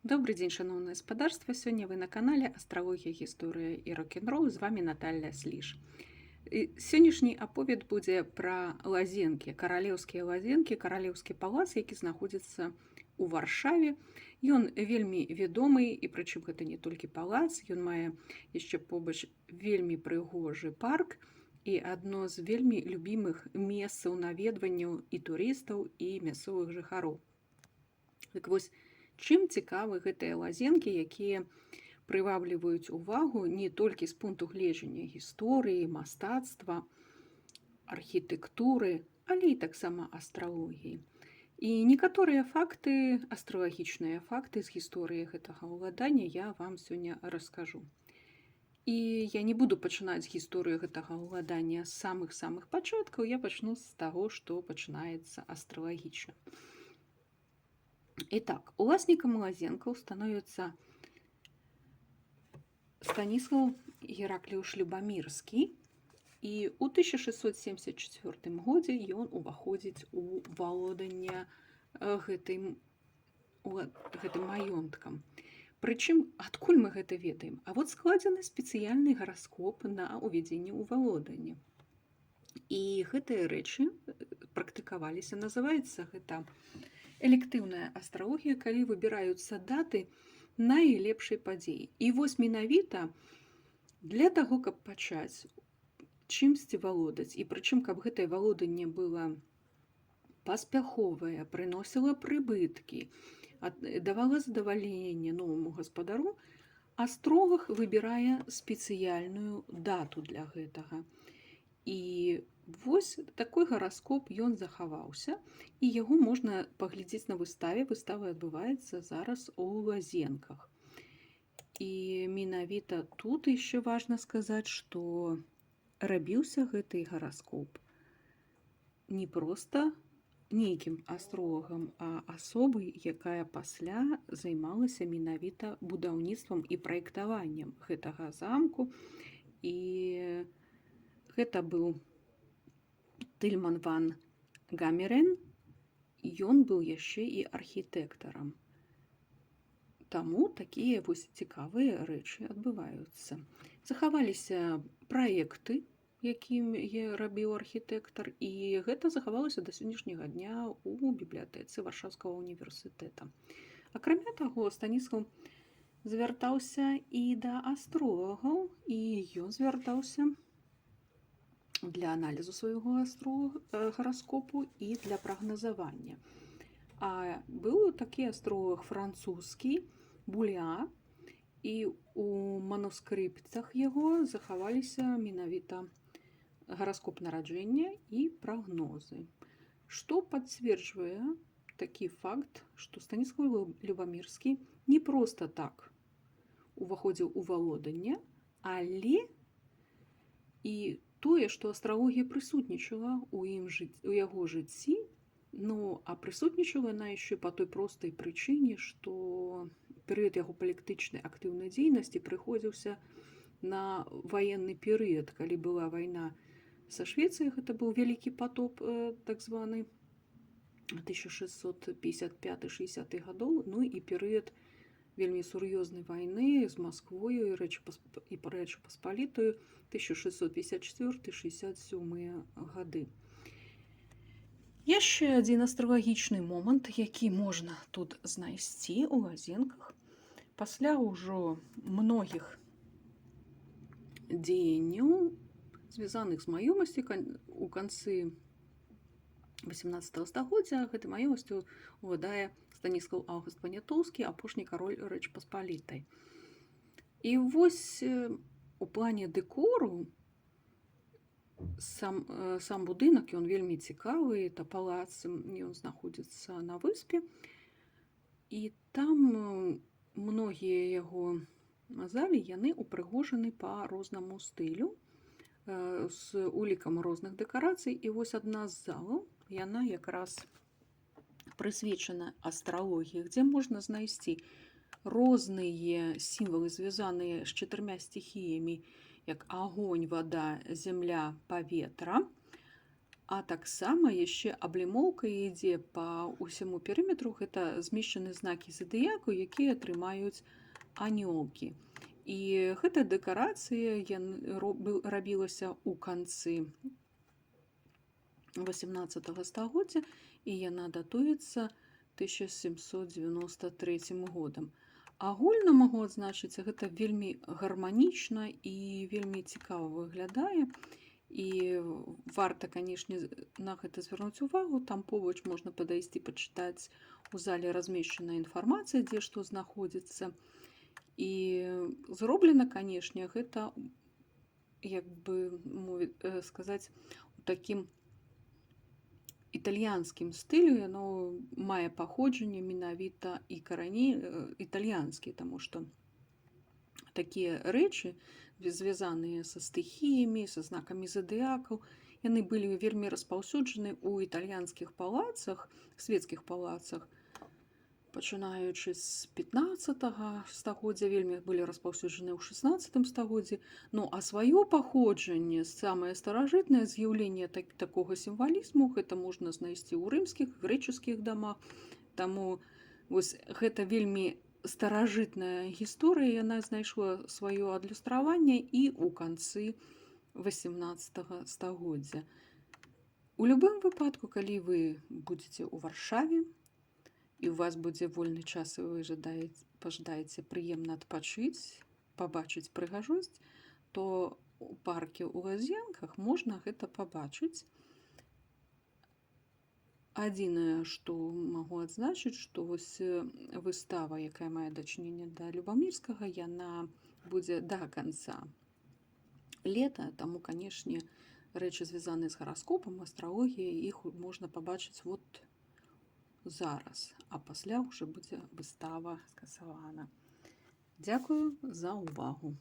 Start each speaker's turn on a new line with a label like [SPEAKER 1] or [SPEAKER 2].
[SPEAKER 1] Добрый дзень, шаноўнае спадарства. Сёння вы на канале Астралогія, гісторыя і рок-н-рол. З вами Наталья Сліж. Сённяшні аповед будзе пра лазенкі, каралеўскія лазенкі, каралеўскі палац, які знаходзіцца ў Варшаве. Ён вельмі вядомы, і прычым гэта не толькі палац, ён мае яшчэ побач вельмі прыгожы парк і адно з вельмі любімых месцаў наведванняў і турыстаў, і мясцовых жыхароў. Так вось, чым цікавы гэтыя лазенкі, якія прывабліваюць увагу не толькі з пункту гледжання гісторыі, мастацтва, архітэктуры, але і таксама астралогіі. І некаторыя факты, астралагічныя факты з гісторыі гэтага ўладання я вам сёння раскажу. І я не буду пачынаць гісторыю гэтага ўладання з самых-самых пачаткаў, я пачну з таго, што пачынаецца астралагічна. Итак, уласнікам лазенкаў становіцца Станіслаў Геракліўш Любамірскі, і ў 1674 годзе ён уваходзіць у валоданне гэтым маёнткам. Прычым, адкуль мы гэта ведаем? А вот складзены спецыяльны гараскоп на ўвядзенне ў валоданне. І гэтыя рэчы практыкаваліся, называецца гэта электыўная астралогія, калі выбіраюцца даты найлепшай падзеі. І вось менавіта для таго, каб пачаць чымсьці валодаць, і прычым, каб гэтае валоданне было паспяховае, прыносіла прыбыткі, давала задавальненне новаму гаспадару, астролаг выбірае спецыяльную дату для гэтага. І вось такой гараскоп ён захаваўся, і яго можна паглядзець на выставе. Выстава адбываецца зараз у лазенках. І менавіта тут яшчэ важна сказаць, што рабіўся гэты гараскоп не проста нейкім астролагам, а асобай, якая пасля займалася менавіта будаўніцтвам і праектаваннем гэтага замку. І гэта быў Тыльман ван Гамерен, ён быў яшчэ і архітэктарам. Таму такія вось цікавыя рэчы адбываюцца. Захаваліся праекты, якім рабіў архітэктар, і гэта захавалася да сённяшняга дня ў бібліятэцы Варшаўскага універсітэта. Акрамя таго, Станіслаў звяртаўся і да астролагаў, і ён звяртаўся для аналізу свайго гараскопу і для прагназавання. А быў такі астролаг французскі Буля, і у манускрыптах яго захаваліся менавіта гараскоп нараджэння і прагнозы. Што пацверджвае такі факт, што Станіслаў Любамірскі не проста так уваходзіў у валоданне, але і тое, што астралогія прысутнічала ў яго жыцці, а прысутнічала яна яшчэ па той простай прычыне, што перыяд яго палітычнай актыўнай дзейнасці прыходзіўся на ваенны перыяд, калі была вайна са Швецыяй, гэта быў вялікі патоп, так званы 1655-60 гадоў, і перыяд вельмі сур'ёзнай вайны з Масквою і Рэчы Паспалітаю 1654-67 гады. Яшчэ адзін астралагічны момант, які можна тут знайсці ў лазенках. Пасля ўжо многіх дзеянняў, звязаных з маёмасцю, у канцы 18 стагоддзя гэтай маёмасцю уладае Станіслаў Аўгуст Паніатоўскі, апошні кароль Рэчы Паспалітай. І вось у плане дэкору сам будынак, ён вельмі цікавы, та палац, ён знаходзіцца на выспе, і там многія яго залі, яны упрыгожаны па рознаму стылю, з улікам розных дэкарацый. І вось адна з залаў, яна якраз прысвечана астралогіі, дзе можна знайсці розныя сімвалы, звязаныя з 4 стихіямі, як агонь, вада, зямля, паветра. А таксама яшчэ аблімоўка ідзе па ўсяму перыметру. Гэта змешчаны знакі задыяку, якія трымаюць анёлкі. І гэта дэкарацыя рабілася ў канцы 18 стагоддзя, і яна датуецца 1793 годам. Агульна магу адзначыць, гэта вельмі гарманічна і вельмі цікава выглядае. І варта, канешне, на гэта звярнуць увагу. Там побач можна падысці пачытаць, у зале размешчана інфармацыя, дзе што знаходзіцца. І зроблена, канешне, гэта, як бы сказаць, у такім італьянскім стылю. Яно мае паходжанне менавіта і карані італьянскія, таму што такія рэчы, звязаныя са стыхіямі, са знакамі задыякаў, яны былі вельмі распаўсюджаны ў італьянскіх палацах, свецкіх палацах, пачынаючы з 15 стагоддзя, вельмі былі распаўсюджаны ў 16 стагоддзі. Ну, а сваё паходжанне, самае старажытнае з'яўленне такога сімвалізму, гэта можна знайсці ў рымскіх, грэчаскіх дамах. Таму вось гэта вельмі старажытная гісторыя, яна знайшла сваё адлюстраванне і ў канцы 18 стагоддзя. У любым выпадку, калі вы будзеце ў Варшаве, і ў вас будзе вольны час, і вы пажадаеце прыемна адпачыць, пабачыць прыгажосць, то у парке ў Лазенках можна гэта пабачыць. Адзінае, што магу адзначыць, што вось выстава, якая мае дачыненне да Любамірскага, яна будзе да канца лета. Таму, канешне, рэчы, звязаныя з гараскопам, астралогіяй, іх можна пабачыць вот зараз, а пасля ўжо будзе выстава скасавана. Дзякую за ўвагу.